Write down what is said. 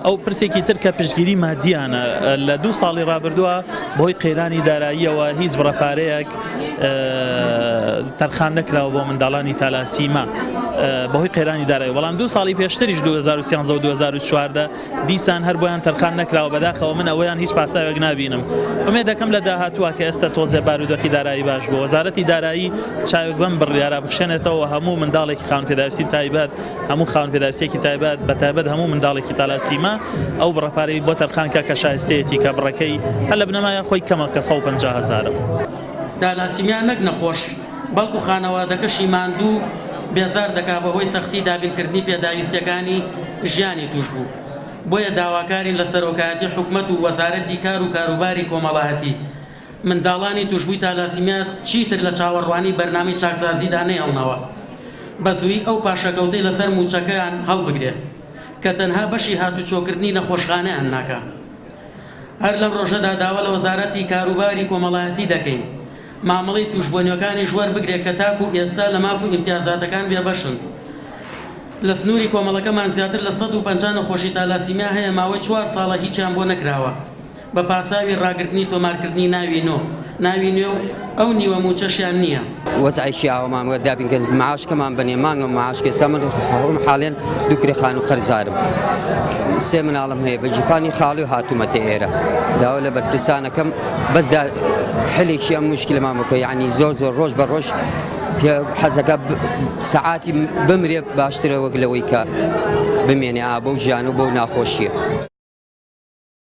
ئەو پرسێکی تر کە پشتگیری مادیانە لە 2 ساڵی ڕابردووە بەهۆی قەیرانی داراییەوە هیچ بڕەپارەیەک تەرخان نەکراوە بۆ منداڵانی تالاسیما بەهۆی قەیرانی دارایی، بەڵام 2 ساڵی پێشتریش 2013 و 2014 دیسان هەر بۆیان تەرخان نەکراوە بەداخەوە من ئەوەیان هیچ پاساوێک نابینم. ئومێد دەکەم لە داهاتووە کە ئێستا تۆزێ بارودۆخی دارایی باش بوو وەزارەتی دارایی چاوێک بەم بڕیارە بخشێنێتەوە هەموو منداڵێکی خاوەن پێداویستی تایبەت هەموو خاوەن پێداویستێکی تایبەت بەتایبەت هەموو منداڵێکی تالاسیما ئەو بڕەپارەی بۆ تەرخانکە کە شایستەیەتی کە بڕەکەی هەر لە بنەمایە خۆی کەمە کە 150,000. تالاسیمیان نەک نەخۆش بەڵکو خانەوادەکەشی ماندوو بێزار دەکا بەهۆی سەختی دابینکردنی پێداویستەکانی ژیانی توش بوو. بۆیە داواکارین لە سەرۆکایەتی حکومەت و وەزارەتی کار و کاروباری کۆمەڵایەتی منداڵانی توشبووی تالاسیمیا چیتر لە چاوەڕوانی بەرنامەی چاکسازیدا نەهێڵنەوە بە زووی ئەو پاشەکەوتەی لەسەر موچەکەیان هەڵبگرێت کە تەنها بەشی هاتوچۆکردنی نەخۆشخانەیان ناکە. هەر لەم ڕۆژەدا داوا لە وەزارەتی کاروباری کۆمەڵایەتی دەکەین مامەڵەی توشبوونیەکانی ژوەر بگرێت کە تاکو ئێستا لە ماف و ئیمتیازاتەکان بێبەشن. لە سنووری کۆمەڵەکەمان زیاتر لە 150 نەخۆشی تالاسیمیا هەیە ماوەی 4 ساڵە هیچیان بۆ نەکراوە بە پاساوی ڕاگررتنی تۆمارکردنی ناوی نوێ و ئەو نیوە موچەشیان نییە. وەزعیشی ئاوەمان دابین کە معاشکەمان بنێ مانگە معاشکێ سەمن حاڵێن دووکرێ خان و قەرزارم 3 مناڵم هەیە بە جیفانی خاڵی و هاتوومەتە ئێرە داوا لە بەرپرسانەکەم بەسدا حلێکی ئەم مشکلەمان بکە یعنی زۆر ڕۆژ بە ڕۆژ حەزەکە سەعاتی بمرێ باشترە وەک لەوەی کە بمێنێ بەو ژیان و بەو ناخۆشیە.